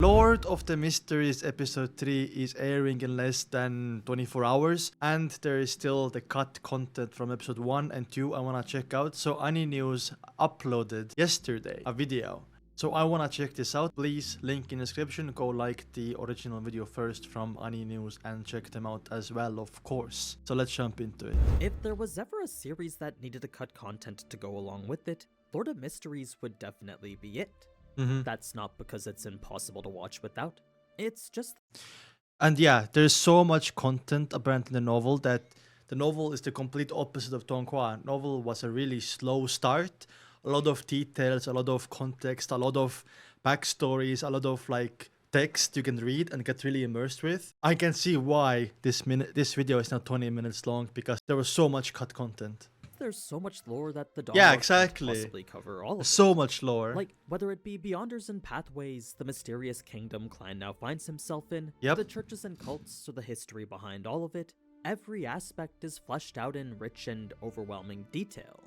Lord of the Mysteries episode 3 is airing in less than 24 hours, and there is still the cut content from episode 1 and 2 I wanna check out. So Ani News uploaded yesterday a video. So I wanna check this out. Please, link in description, go like the original video first from Ani News and check them out as well, of course. So let's jump into it. If there was ever a series that needed to cut content to go along with it, Lord of Mysteries would definitely be it. That's not because it's impossible to watch without. It's just... And yeah, there's so much content apparent in the novel that the novel is the complete opposite of donghua. Novel was a really slow start. A lot of details, a lot of context, a lot of backstories, a lot of like text you can read and get really immersed with. I can see why this video is now 20 minutes long, because there was so much cut content. There's so much lore that the Yeah, donghua exactly. can't possibly cover all of it. So much lore. Like, whether it be Beyonders and Pathways, the mysterious kingdom Klein now finds himself in, Yep. the churches and cults, or the history behind all of it, every aspect is fleshed out in rich and overwhelming detail.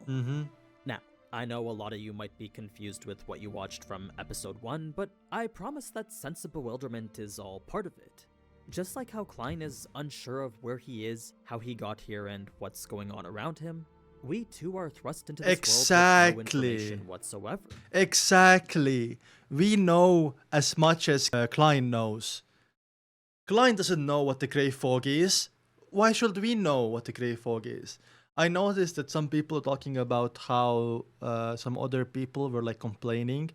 Now, I know a lot of you might be confused with what you watched from episode 1, but I promise that sense of bewilderment is all part of it. Just like how Klein is unsure of where he is, how he got here, and what's going on around him, we too are thrust into this world with no information whatsoever. Exactly. We know as much as Klein knows. Klein doesn't know what the grey fog is. Why should we know what the grey fog is? I noticed that some people are talking about how some other people were like complaining.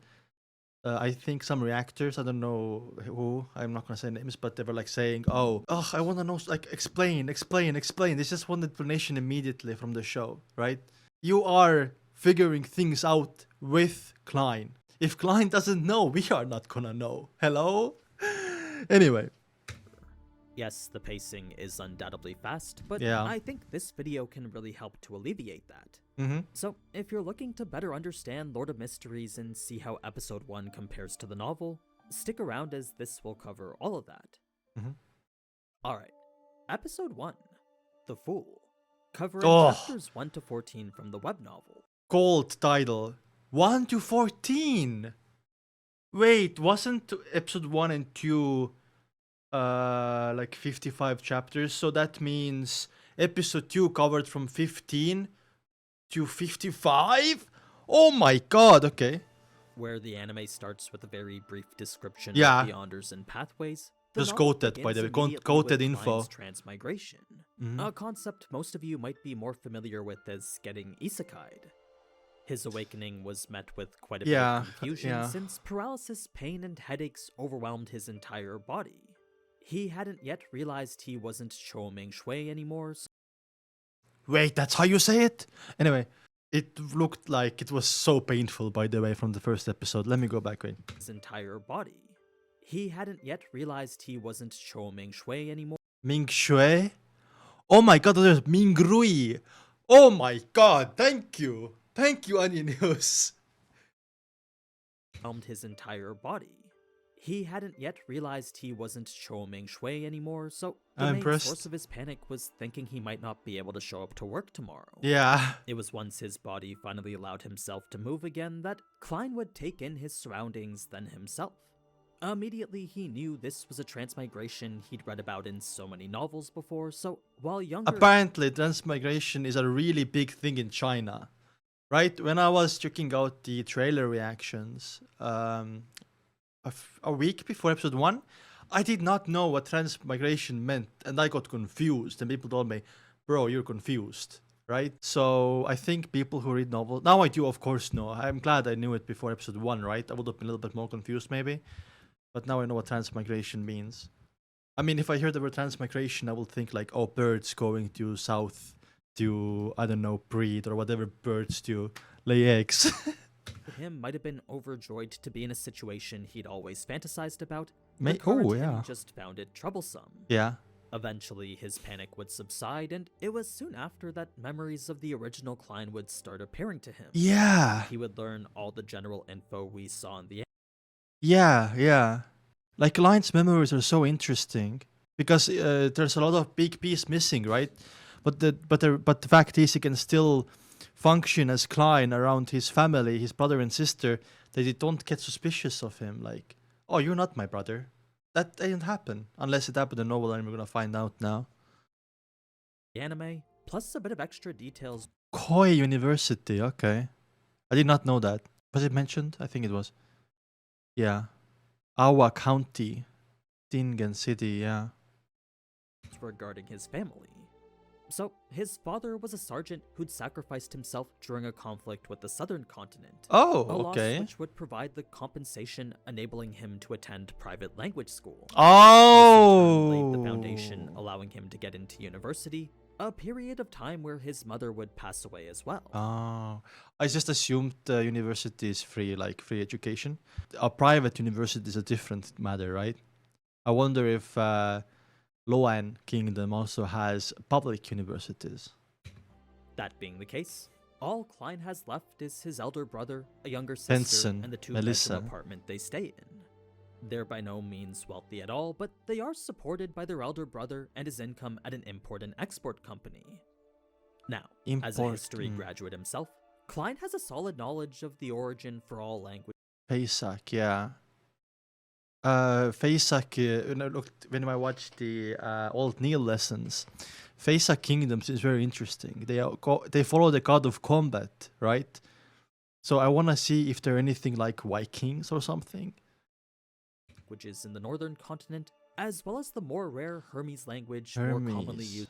I think some reactors, I don't know who, I'm not gonna say names, but they were like saying, oh, I wanna know, like, explain. They just want explanation immediately from the show, right? You are figuring things out with Klein. If Klein doesn't know, we are not gonna know. Hello? Anyway. Yes, the pacing is undoubtedly fast, but Yeah. I think this video can really help to alleviate that. So, if you're looking to better understand Lord of Mysteries and see how episode 1 compares to the novel, stick around as this will cover all of that. Alright, episode 1, The Fool, covering chapters 1 to 14 from the web novel. Cold title. 1 to 14! Wait, wasn't episode 1 and 2 like 55 chapters? So that means episode 2 covered from 15 to 55? Oh my god, okay. Where the anime starts with a very brief description Yeah. of Beyonders and Pathways. The Just novel quoted, by the way. begins immediately Quoted with info. Klein's transmigration, a concept most of you might be more familiar with as getting isekai'd. His awakening was met with quite a bit of confusion since paralysis, pain, and headaches overwhelmed his entire body. He hadn't yet realized he wasn't Chou Ming Shui anymore. Wait, that's how you say it? Anyway, it looked like it was so painful, by the way, from the first episode. Let me go back, wait. His entire body. He hadn't yet realized he wasn't Chou Ming Shui anymore. Ming Shui? Oh my god, there's Ming Rui! Oh my god, thank you! Thank you, Ani News! Overwhelmed his entire body. He hadn't yet realized he wasn't Chou Ming Shui anymore, so the main source of his panic was thinking he might not be able to show up to work tomorrow. Yeah. It was once his body finally allowed himself to move again that Klein would take in his surroundings then himself. Immediately he knew this was a transmigration he'd read about in so many novels before, so while younger... Apparently, transmigration is a really big thing in China. Right? When I was checking out the trailer reactions, a week before episode 1, I did not know what transmigration meant, and I got confused, and people told me, bro, you're confused, right? So I think people who read novels, now I do of course know, I'm glad I knew it before episode 1, right? I would have been a little bit more confused maybe, but now I know what transmigration means. I mean, if I hear the word transmigration, I will think like, oh, birds going to south to, I don't know, breed, or whatever birds do, lay eggs. Him might have been overjoyed to be in a situation he'd always fantasized about. Just found it troublesome. Yeah. Eventually, his panic would subside, and it was soon after that memories of the original Klein would start appearing to him. Yeah. He would learn all the general info we saw in the... Yeah. Like, Klein's memories are so interesting, because there's a lot of big piece missing, right? But the fact is, he can still function as Klein around his family, his brother and sister, that they don't get suspicious of him. Like, Oh, you're not my brother. That didn't happen. Unless it happened in novel, and we're gonna find out now. The anime, plus a bit of extra details Koi University, okay. I did not know that. Was it mentioned? I think it was. Yeah. Awa County. Dingen City, yeah. regarding his family. So, his father was a sergeant who'd sacrificed himself during a conflict with the southern continent. Oh, A loss okay. which would provide the compensation enabling him to attend private language school. Oh! This in turn laid the foundation, allowing him to get into university, a period of time where his mother would pass away as well. Oh, I just assumed the university is free, like free education. A private university is a different matter, right? I wonder if Loen Kingdom also has public universities. That being the case, all Klein has left is his elder brother, a younger sister, Benson, and the Melissa. two-bedroom apartment they stay in. They're by no means wealthy at all, but they are supported by their elder brother and his income at an import and export company. Now, as a history graduate himself, Klein has a solid knowledge of the origin for all languages. Faisak, yeah. Faisak, when I watched the old Neil lessons, Faisak Kingdoms is very interesting. They follow the god of combat, right? So I want to see if they're anything like Vikings or something. Languages in the northern continent, as well as the more rare Hermes language more commonly used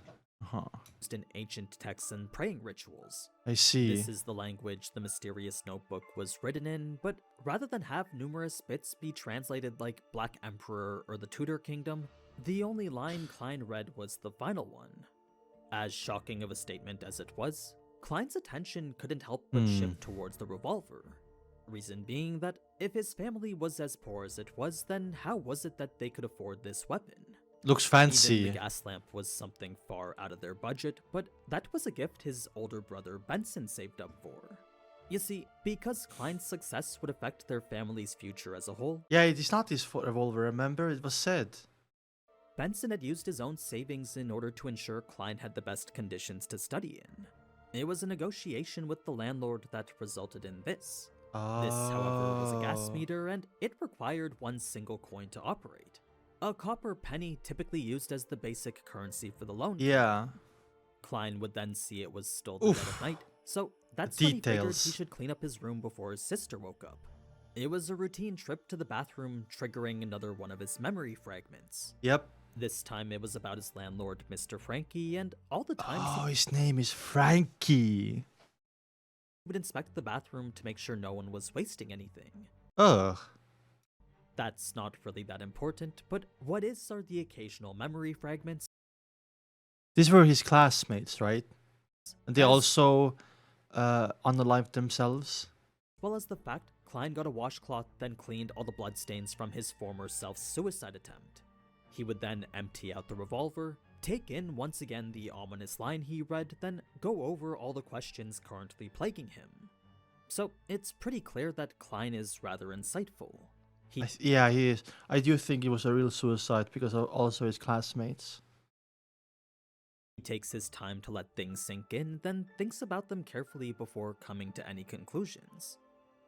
in ancient texts and praying rituals. I see. This is the language the mysterious notebook was written in, but rather than have numerous bits be translated like Black Emperor or the Tudor Kingdom, the only line Klein read was the final one. As shocking of a statement as it was, Klein's attention couldn't help but shift towards the revolver. Reason being that if his family was as poor as it was, then how was it that they could afford this weapon? Looks fancy. Even the gas lamp was something far out of their budget, but that was a gift his older brother Benson saved up for. You see, because Klein's success would affect their family's future as a whole. Yeah, it is not his revolver, remember? It was said. Benson had used his own savings in order to ensure Klein had the best conditions to study in. It was a negotiation with the landlord that resulted in this. This, however, was a gas meter, and it required one single coin to operate. A copper penny typically used as the basic currency for the loan. Yeah. Klein would then see it was still the dead of night, so that's when he figured he should clean up his room before his sister woke up. It was a routine trip to the bathroom, triggering another one of his memory fragments. Yep. This time it was about his landlord, Mr. Frankie, and all the times his name is Frankie. He would inspect the bathroom to make sure no one was wasting anything. Ugh. That's not really that important, but what is are the occasional memory fragments. These were his classmates, right? And they also unalived themselves. As well as the fact Klein got a washcloth, then cleaned all the bloodstains from his former self-suicide attempt. He would then empty out the revolver, take in once again the ominous line he read, then go over all the questions currently plaguing him. So it's pretty clear that Klein is rather insightful. Yeah, he is. I do think it was a real suicide because of also his classmates. He takes his time to let things sink in, then thinks about them carefully before coming to any conclusions.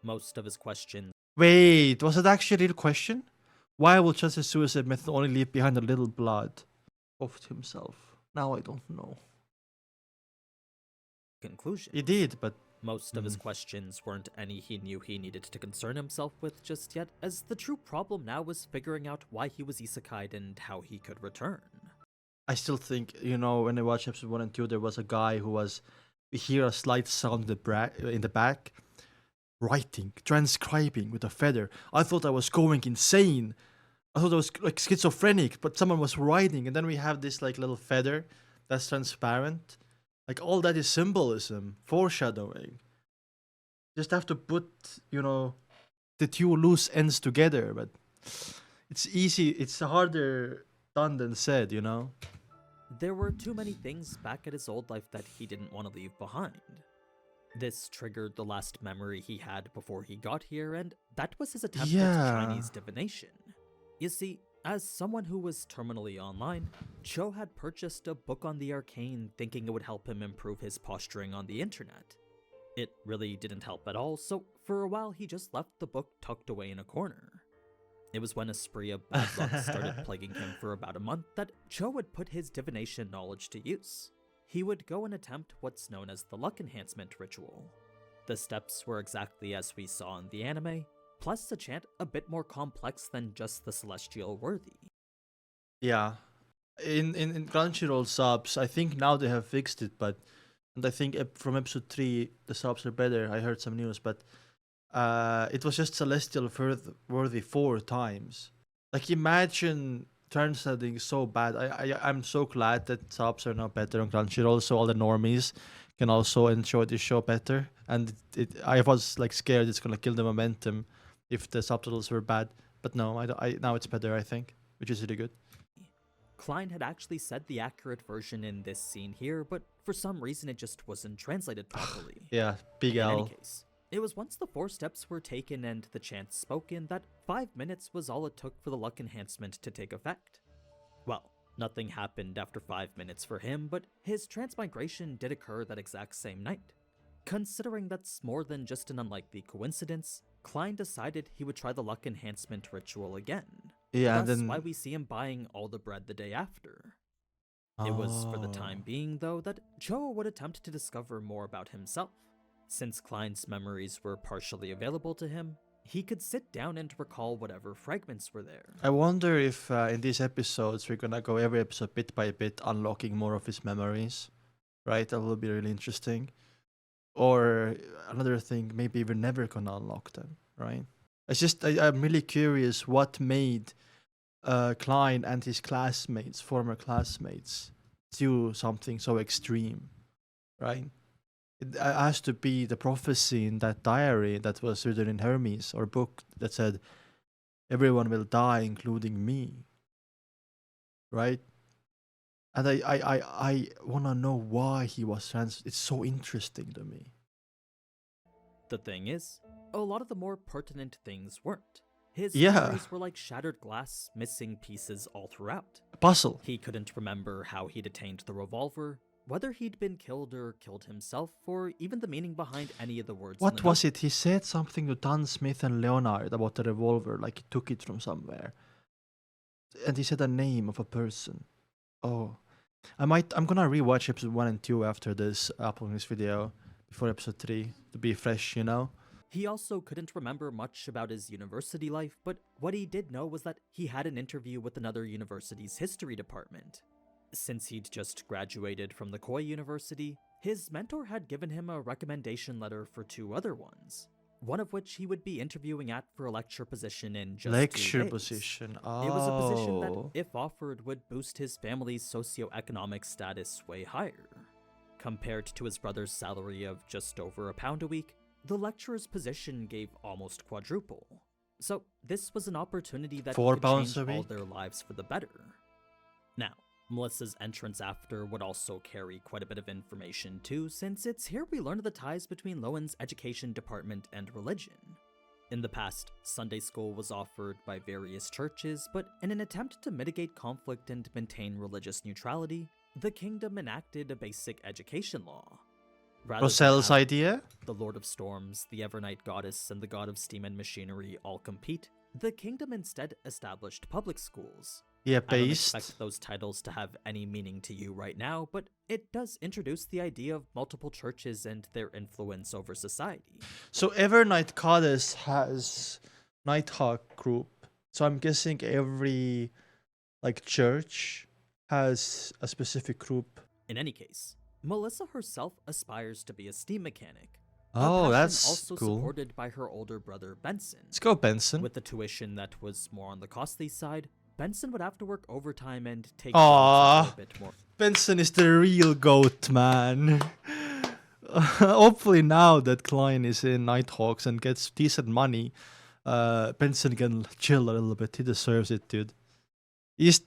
Most of his questions. Wait, was it actually a real question? Why will just a suicide method only leave behind a little blood of himself? Now I don't know. Conclusion. He did, but most of his questions weren't any he knew he needed to concern himself with just yet, as the true problem now was figuring out why he was isekai'd and how he could return. I still think, when I watched episode 1 and 2, there was a guy who was, we hear a slight sound in the back, writing, transcribing with a feather. I thought I was going insane. I thought I was like schizophrenic, but someone was writing, and then we have this like little feather that's transparent. Like all that is symbolism, foreshadowing. Just have to put, the two loose ends together, but it's easy, it's harder done than said, There were too many things back at his old life that he didn't want to leave behind. This triggered the last memory he had before he got here, and that was his attempt at Chinese divination. You see, as someone who was terminally online, Cho had purchased a book on the arcane thinking it would help him improve his posturing on the internet. It really didn't help at all, so for a while he just left the book tucked away in a corner. It was when a spree of bad luck started plaguing him for about a month that Cho would put his divination knowledge to use. He would go and attempt what's known as the luck enhancement ritual. The steps were exactly as we saw in the anime, plus a chant a bit more complex than just the celestial worthy. Yeah. In Crunchyroll subs, I think now they have fixed it, but and I think from episode 3 the subs are better. I heard some news, but it was just celestial worthy 4 times. Like, imagine translating so bad. I'm so glad that subs are now better on Crunchyroll, so all the normies can also enjoy this show better. And I was like scared it's gonna kill the momentum if the subtitles were bad, but no, now it's better, I think, which is really good. Klein had actually said the accurate version in this scene here, but for some reason it just wasn't translated properly. Yeah, big In L. any case, it was once the 4 steps were taken and the chants spoken that 5 minutes was all it took for the luck enhancement to take effect. Well, nothing happened after 5 minutes for him, but his transmigration did occur that exact same night. Considering that's more than just an unlikely coincidence, Klein decided he would try the luck enhancement ritual again. Yeah, That's and then why we see him buying all the bread the day after. It was for the time being, though, that Cho would attempt to discover more about himself. Since Klein's memories were partially available to him, he could sit down and recall whatever fragments were there. I wonder if in these episodes we're gonna go every episode bit by bit, unlocking more of his memories, right? That will be really interesting. Or another thing, maybe we're never gonna unlock them, right? It's just I'm really curious what made Klein and his classmates, former classmates, do something so extreme, right? It has to be the prophecy in that diary that was written in Hermes or book that said, "Everyone will die, including me." Right? And I wanna know why he was trans. It's so interesting to me. The thing is, a lot of the more pertinent things weren't. His Yeah. memories were like shattered glass, missing pieces all throughout. Puzzle. He couldn't remember how he'd attained the revolver, whether he'd been killed or killed himself, or even the meaning behind any of the words. What was it? He said something to Dan Smith and Leonard about the revolver, like he took it from somewhere. And he said a name of a person. Oh. I'm gonna rewatch episode 1 and 2 after this, uploading this video, before episode 3, to be fresh, you know? He also couldn't remember much about his university life, but what he did know was that he had an interview with another university's history department. Since he'd just graduated from the Koi University, his mentor had given him a recommendation letter for 2 other ones, one of which he would be interviewing at for a lecture position in just 2 Lecture days. position. Oh. It was a position that, if offered, would boost his family's socioeconomic status way higher. Compared to his brother's salary of just over £1 a week, the lecturer's position gave almost quadruple. So this was an opportunity that could £4 change a all week? their lives for the better. Now, Melissa's entrance after would also carry quite a bit of information too, since it's here we learn of the ties between Loen's education department and religion. In the past, Sunday school was offered by various churches, but in an attempt to mitigate conflict and maintain religious neutrality, the kingdom enacted a basic education law. Rather than Roselle's have idea? the Lord of Storms, the Evernight Goddess, and the God of Steam and Machinery all compete, the kingdom instead established public schools. Yeah, I don't based. expect those titles to have any meaning to you right now, but it does introduce the idea of multiple churches and their influence over society. So Evernight Goddess has Nighthawk group. So I'm guessing every like church has a specific group. In any case, Melissa herself aspires to be a steam mechanic. a Oh, passion that's also cool. supported by her older brother Benson. Let's go, Benson. With the tuition that was more on the costly side, Benson would have to work overtime and take Aww. jobs that were a bit more. Benson is the real goat, man. Hopefully now that Klein is in Nighthawks and gets decent money, Benson can chill a little bit. He deserves it, dude. He's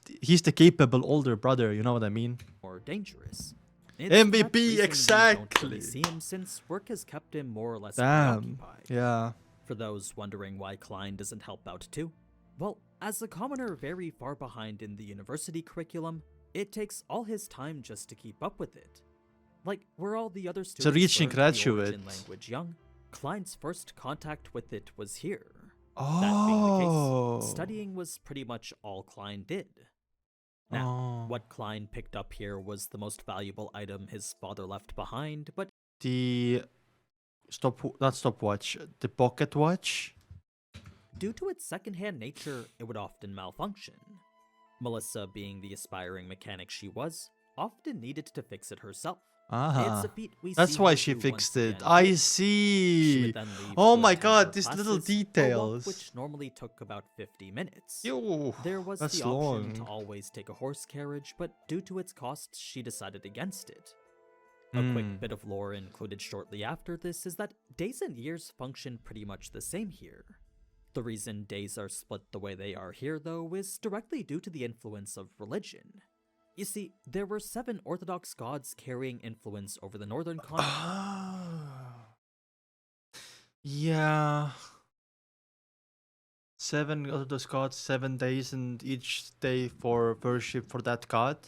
the capable older brother, you know what I mean? More dangerous. MVP, For that reason, we don't exactly. really see him since work has kept him more or less Damn. preoccupied. Yeah. For those wondering why Klein doesn't help out too, well, as a commoner very far behind in the university curriculum, it takes all his time just to keep up with it. Like where all the other students reaching learned the origin graduate. language young, Klein's first contact with it was here. That being the Oh. case, studying was pretty much all Klein did. Now, what Klein picked up here was the most valuable item his father left behind, but The not stopwatch, the pocket watch. due to its secondhand nature, it would often malfunction. Melissa, being the aspiring mechanic she was, often needed to fix it herself. It's a feat we That's see why her she do fixed once it. again. I She see. would then leave Oh to my attend god, her these little classes, a walk details. which normally took about 50 minutes. Yo, There was that's the option to long. always take a horse carriage, but due to its costs, she decided against it. A quick bit of lore included shortly after this is that days and years function pretty much the same here. The reason days are split the way they are here, though, is directly due to the influence of religion. You see, there were 7 Orthodox gods carrying influence over the northern continent. Yeah. 7 of those gods, 7 days, and each day for worship for that god.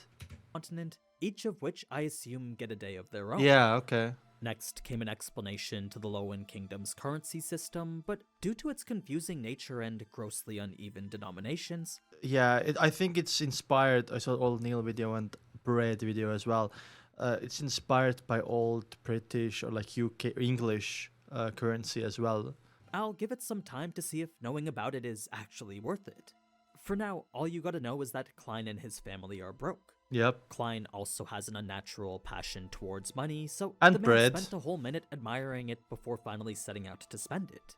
Continent, each of which I assume get a day of their own. Yeah, okay. Next came an explanation to the Loen Kingdom's currency system, but due to its confusing nature and grossly uneven denominations, Yeah, I think it's inspired. I saw old Neil video and Bread video as well. It's inspired by old British or like UK English currency as well. I'll give it some time to see if knowing about it is actually worth it. For now, all you gotta know is that Klein and his family are broke. Yep. Klein also has an unnatural passion towards money, so And the man bread. spent a whole minute admiring it before finally setting out to spend it.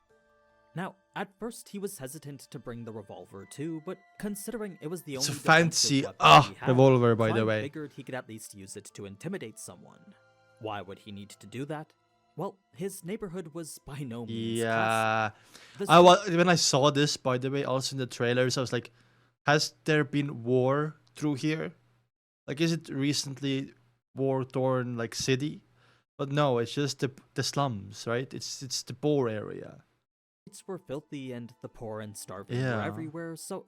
Now, at first he was hesitant to bring the revolver too, but considering it was the It's only a fancy defensive weapon he had, revolver, by the Klein way. figured he could at least use it to intimidate someone. Why would he need to do that? Well, his neighborhood was by no means Yeah. classy. When I saw this, by the way, also in the trailers, I was like, has there been war through here? Like, is it recently war-torn like city? But no, it's just the slums, right? It's the poor area. Streets were filthy and the poor and starving were Yeah. everywhere, so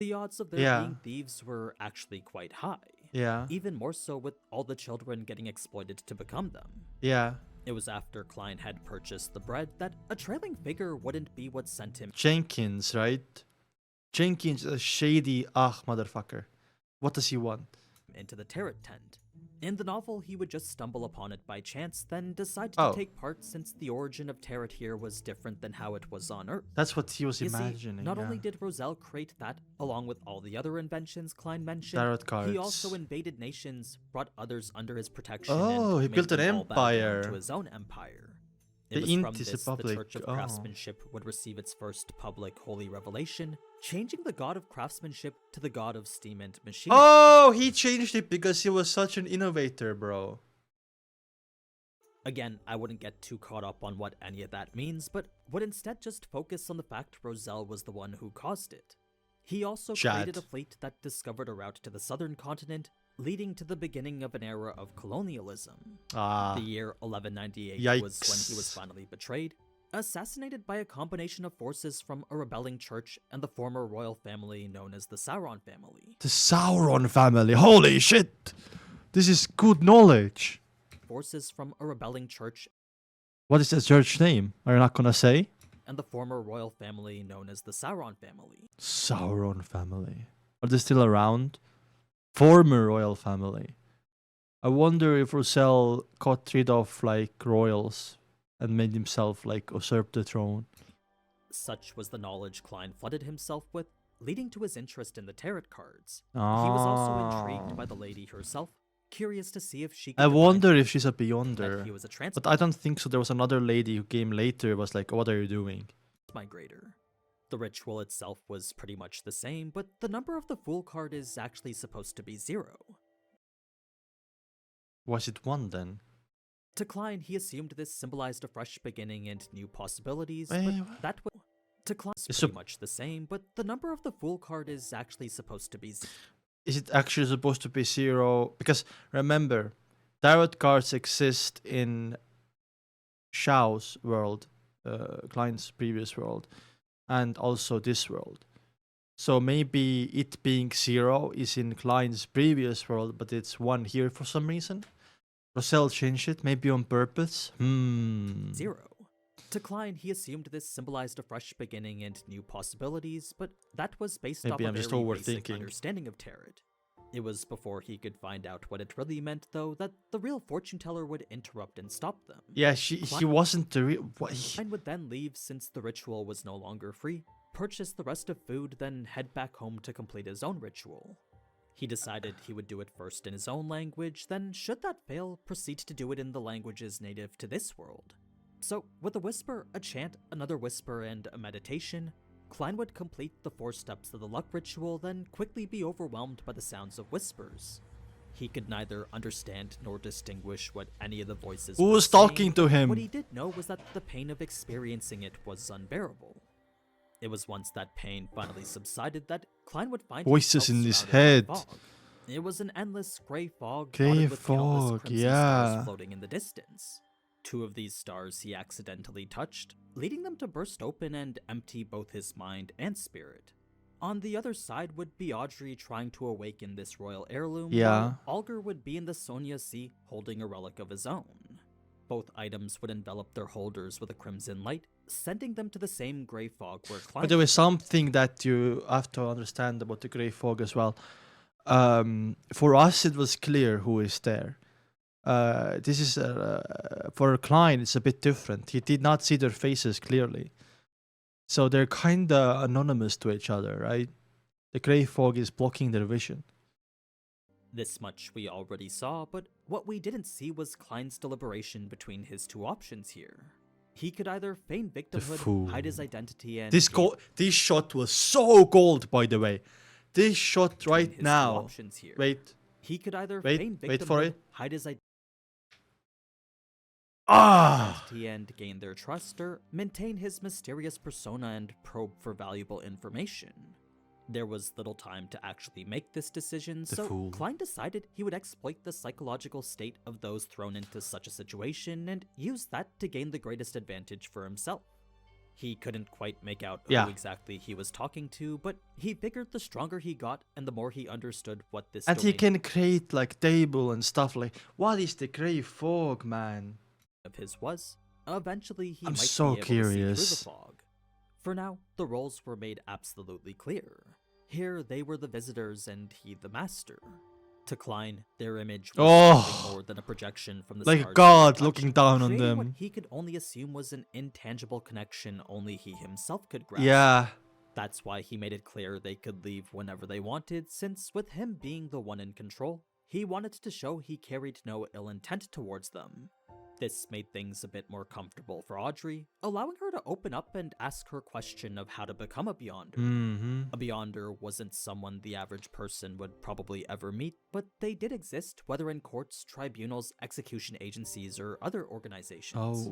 the odds of there Yeah. being thieves were actually quite high. Yeah. Even more so with all the children getting exploited to become them. Yeah. It was after Klein had purchased the bread that a trailing figure wouldn't be what sent him Jenkins, right? Jenkins is a shady motherfucker. What does he want? into the tarot tent. In the novel, he would just stumble upon it by chance, then decide Oh. to take part since the origin of tarot here was different than how it was on Earth. That's what he was You see, imagining. not yeah. only did Roselle create that, along with all the other inventions Klein mentioned, Tarot cards. he also invaded nations, brought others under his protection, Oh, and he made built an them all bow down empire. to his own empire. The It was from Intis this the Republic, Church of oh. Craftsmanship would receive its first public holy revelation, changing the god of craftsmanship to the god of steam and machinery. Oh, he changed it because he was such an innovator, bro. Again, I wouldn't get too caught up on what any of that means, but would instead just focus on the fact Roselle was the one who caused it. He also created a fleet that discovered a route to the southern continent, leading to the beginning of an era of colonialism. The year 1198 was when he was Yikes. finally betrayed, assassinated by a combination of forces from a rebelling church and the former royal family known as the Sauron family. The Sauron family. Holy shit. This is good knowledge. Forces from a rebelling church What is the church name? Are you not gonna say? and the former royal family known as the Sauron family. Sauron family. Are they still around? Former royal family. I wonder if Roselle got rid of like royals and made himself like usurp the throne. Such was the knowledge Klein flooded himself with, leading to his interest in the tarot cards. He Ah. was also intrigued by the lady herself, curious to see if she could I divine wonder if she's a that beyonder. he was a But I don't think so. There was another lady who came later, was like, what are you doing? transmigrator. The ritual itself was pretty much the same, but the number of the Fool card is actually supposed to be 0. Was it one then? To Klein, he assumed this symbolized a fresh beginning and new possibilities, Wait, but what? that was to Klein is It's pretty sup- much the same, but the number of the Fool card is actually supposed to be 0. Is it actually supposed to be 0? Because remember, tarot cards exist in Shao's world, Klein's previous world, and also this world. So maybe it being 0 is in Klein's previous world, but it's 1 here for some reason. Roselle changed it, maybe on purpose. 0. To Klein, he assumed this symbolized a fresh beginning and new possibilities, but that was based Maybe off I'm a just very basic overthinking. understanding of tarot. It was before he could find out what it really meant, though, that the real fortune teller would interrupt and stop them. Yeah, he wasn't the real. Klein would then leave since the ritual was no longer free, purchase the rest of food, then head back home to complete his own ritual. He decided he would do it first in his own language, then, should that fail, proceed to do it in the languages native to this world. So, with a whisper, a chant, another whisper, and a meditation, Klein would complete the 4 steps of the luck ritual, then quickly be overwhelmed by the sounds of whispers. He could neither understand nor distinguish what any of the voices were Who's saying, talking to but him? what he did know was that the pain of experiencing it was unbearable. It was once that pain finally subsided that Klein would find Voices himself in his surrounded by head. fog. It was an endless grey fog, Grey dotted with countless fog, crimson yeah. stars floating in the distance. 2 of these stars he accidentally touched, leading them to burst open and empty both his mind and spirit. On the other side would be Audrey trying to awaken this royal heirloom, Yeah. while Alger would be in the Sonia Sea holding a relic of his own. Both items would envelop their holders with a crimson light, sending them to the same grey fog where Klein. But there was something that you have to understand about the grey fog as well. For us, it was clear who is there. This is for Klein, it's a bit different. He did not see their faces clearly, so they're kind of anonymous to each other, right? The grey fog is blocking their vision. This much we already saw, but what we didn't see was Klein's deliberation between his 2 options here. He could either feign victimhood, hide his identity, and This shot was so gold, by the way. This shot right now. Wait. He could either Wait, feign wait for victimhood, it. hide his identity and gain their trust, or maintain his mysterious persona and probe for valuable information. There was little time to actually make this decision, so Klein decided he would exploit the psychological state of those thrown into such a situation and use that to gain the greatest advantage for himself. He couldn't quite make out who exactly he was talking to, but he figured the stronger he got and the more he understood what this And he can create like table and stuff like. What is the grey fog, man? Of his was, eventually he I'm might so be able curious. to see through the fog. For now, the roles were made absolutely clear. Here they were the visitors and he the master. To Klein, their image was nothing more than a projection from the like stars God looking down on creating them. What he could only assume was an intangible connection only he himself could grasp. Yeah. That's why he made it clear they could leave whenever they wanted, since with him being the one in control, he wanted to show he carried no ill intent towards them. This made things a bit more comfortable for Audrey, allowing her to open up and ask her question of how to become a Beyonder. A Beyonder wasn't someone the average person would probably ever meet, but they did exist, whether in courts, tribunals, execution agencies, or other organizations.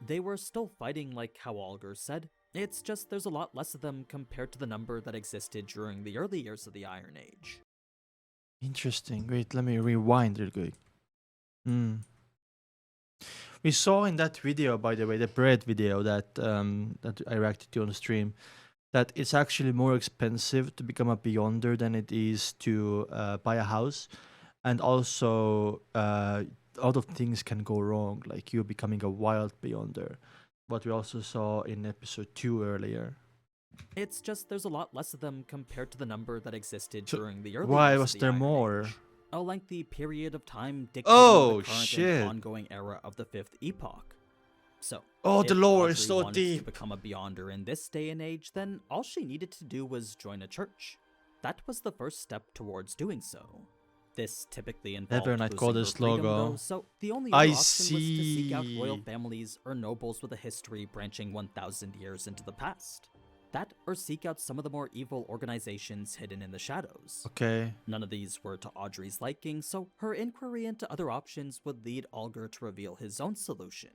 They were still fighting like how Alger said, it's just there's a lot less of them compared to the number that existed during the early years of the Iron Age. Interesting. Wait, let me rewind real quick. We saw in that video, by the way, the bread video that that I reacted to on the stream, that it's actually more expensive to become a Beyonder than it is to buy a house, and also a lot of things can go wrong, like you becoming a wild Beyonder, what we also saw in episode 2 earlier. It's just there's a lot less of them compared to the number that existed during the early Why years was of the there Iron more? Age. A lengthy period of time dictating Oh, the current shit. and ongoing era of the 5th epoch. So, The lore is Audrey so wanted deep. to become a Beyonder in this day and age, then all she needed to do was join a church. That was the first step towards doing so. This typically involved Never Night losing her Goddess freedom, logo. though, so the only I other option was to seek out royal see. families or nobles with a history branching 1,000 years into the past. That, or seek out some of the more evil organizations hidden in the shadows. Okay. None of these were to Audrey's liking, so her inquiry into other options would lead Alger to reveal his own solution.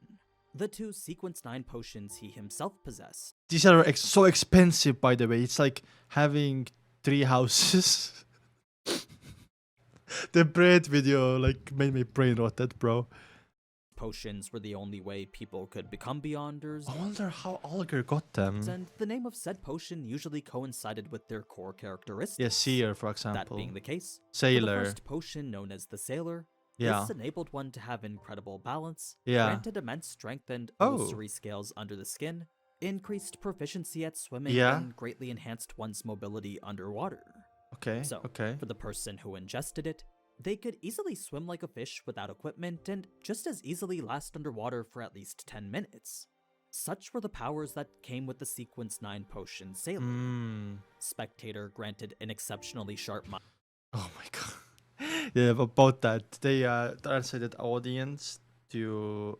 The 2 Sequence 9 potions he himself possessed. These are so expensive, by the way. It's like having 3 houses. The bread video like made me brain rot that, bro. Potions were the only way people could become Beyonders. I wonder how Alger got them. And the name of said potion usually coincided with their core characteristics. Yeah, Seer, for That example. being the case, for Sailor. the first potion known as the Sailor, Yeah. This enabled one to have incredible balance, Yeah. granted immense strength and Oh. illusory scales under the skin, increased proficiency at swimming, Yeah. and greatly enhanced one's mobility underwater. Okay. So, Okay. for the person who ingested it, they could easily swim like a fish without equipment and just as easily last underwater for at least 10 minutes. Such were the powers that came with the Sequence 9 potion Sailor. Spectator granted an exceptionally sharp mind. Oh my god. Yeah, about that. They translated audience to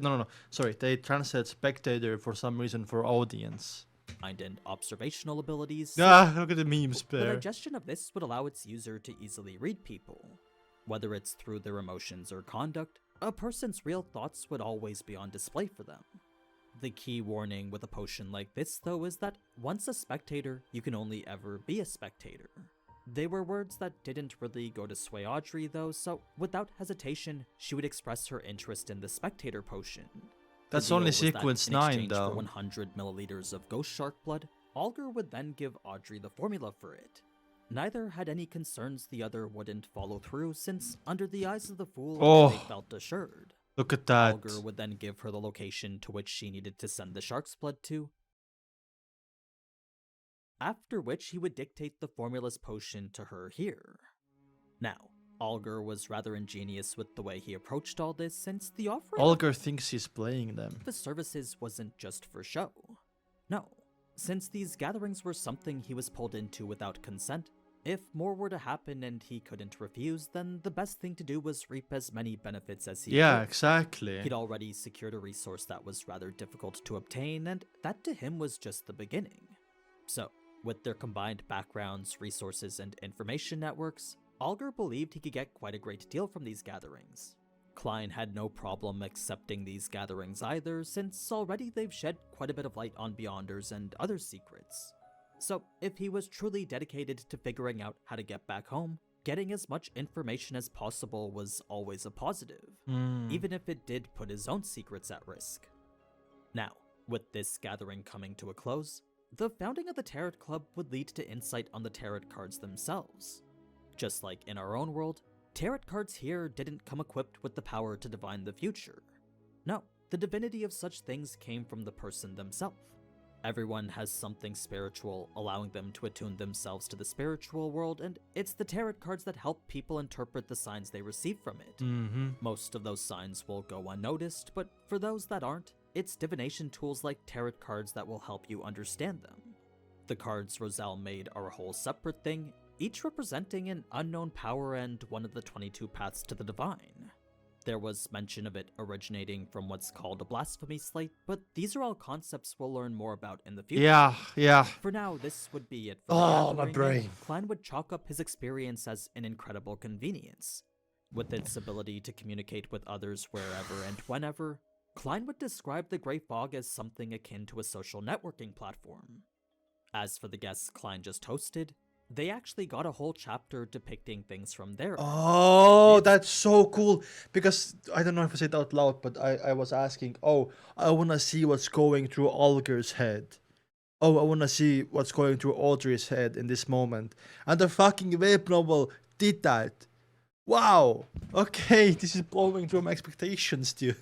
no. Sorry, they translated spectator for some reason for audience. And observational abilities. Ah, look at the memes The there. digestion of this would allow its user to easily read people. Whether it's through their emotions or conduct, a person's real thoughts would always be on display for them. The key warning with a potion like this, though, is that once a spectator, you can only ever be a spectator. They were words that didn't really go to sway Audrey, though, so without hesitation, she would express her interest in the spectator potion. That's The deal only was that Sequence in 9, exchange though. For 100 milliliters of ghost shark blood, Alger would then give Audrey the formula for it. Neither had any concerns the other wouldn't follow through, since under the eyes of the fool, Oh. they felt assured. Look at that. Alger would then give her the location to which she needed to send the shark's blood to, after which he would dictate the formula's potion to her here. Now, Alger was rather ingenious with the way he approached all this, since the offering Olger thinks he's playing them. of the services wasn't just for show. No, since these gatherings were something he was pulled into without consent, if more were to happen and he couldn't refuse, then the best thing to do was reap as many benefits as he Yeah, could. exactly. He'd already secured a resource that was rather difficult to obtain, and that to him was just the beginning. So, with their combined backgrounds, resources, and information networks, Alger believed he could get quite a great deal from these gatherings. Klein had no problem accepting these gatherings either, since already they've shed quite a bit of light on Beyonders and other secrets. So, if he was truly dedicated to figuring out how to get back home, getting as much information as possible was always a positive, even if it did put his own secrets at risk. Now, with this gathering coming to a close, the founding of the Tarot Club would lead to insight on the tarot cards themselves. Just like in our own world, tarot cards here didn't come equipped with the power to divine the future. No, the divinity of such things came from the person themselves. Everyone has something spiritual, allowing them to attune themselves to the spiritual world, and it's the tarot cards that help people interpret the signs they receive from it. Most of those signs will go unnoticed, but for those that aren't, it's divination tools like tarot cards that will help you understand them. The cards Roselle made are a whole separate thing, each representing an unknown power and one of the 22 paths to the divine. There was mention of it originating from what's called a blasphemy slate, but these are all concepts we'll learn more about in the future. Yeah. For now, this would be it for Oh, the my gathering, brain. and Klein would chalk up his experience as an incredible convenience. With its ability to communicate with others wherever and whenever, Klein would describe the Grey Fog as something akin to a social networking platform. As for the guests Klein just hosted, they actually got a whole chapter depicting things from their end. Oh, that's so cool. Because I don't know if I said it out loud, but I was asking, oh, I want to see what's going through Olger's head. Oh, I want to see what's going through Audrey's head in this moment. And the fucking web novel did that. Wow. Okay, this is blowing through my expectations, dude.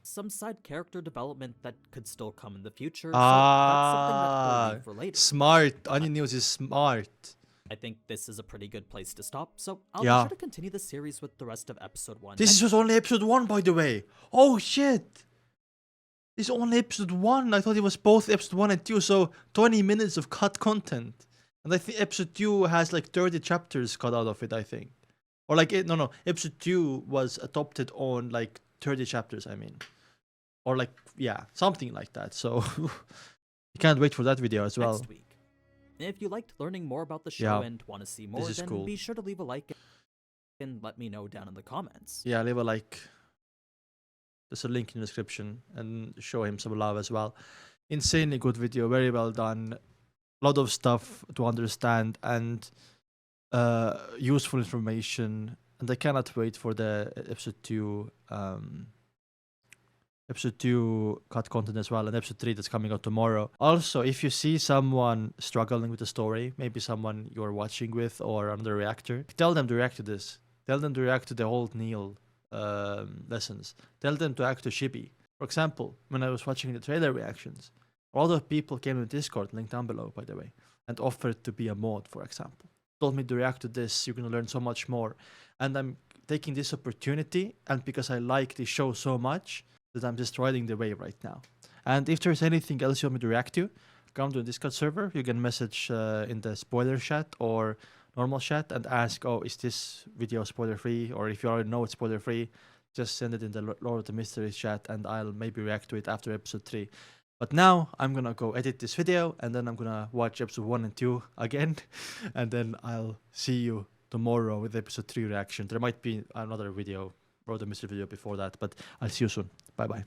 Some side character development that could still come in the future, so that's something that we'll leave for later. Smart. Onion News is smart. I think this is a pretty good place to stop, so I'll Yeah. be sure to continue the series with the rest of episode 1. This was only episode 1, by the way. Oh, shit. This is only episode 1. I thought it was both episode 1 and 2, so 20 minutes of cut content. And I think episode 2 has like 30 chapters cut out of it, I think. Or like, no, episode 2 was adopted on like 30 chapters, I mean. Or like, yeah, something like that. So, you can't wait for that video as well. Next week. If you liked learning more about the show Yeah. and want to see more, is then cool. be sure to leave a like and let me know down in the comments. Yeah, leave a like. There's a link in the description and show him some love as well. Insanely good video, very well done. A lot of stuff to understand and useful information. And I cannot wait for the episode 2 cut content as well, and episode 3 that's coming out tomorrow. Also, if you see someone struggling with the story, maybe someone you're watching with or another reactor, tell them to react to this. Tell them to react to the old Neil lessons. Tell them to act to Shibi. For example, when I was watching the trailer reactions, a lot of people came to Discord, link down below, by the way, and offered to be a mod, for example. Told me to react to this, you're going to learn so much more. And I'm taking this opportunity, and because I like this show so much, that I'm just riding the wave right now. And if there's anything else you want me to react to, come to the Discord server. You can message in the spoiler chat or normal chat and ask, oh, is this video spoiler free? Or if you already know it's spoiler free, just send it in the Lord of the Mysteries chat and I'll maybe react to it after episode 3. But now I'm gonna go edit this video and then I'm gonna watch episode 1 and 2 again. And then I'll see you tomorrow with episode 3 reaction. There might be another video, Lord of the Mystery video before that, but I'll see you soon. Bye bye.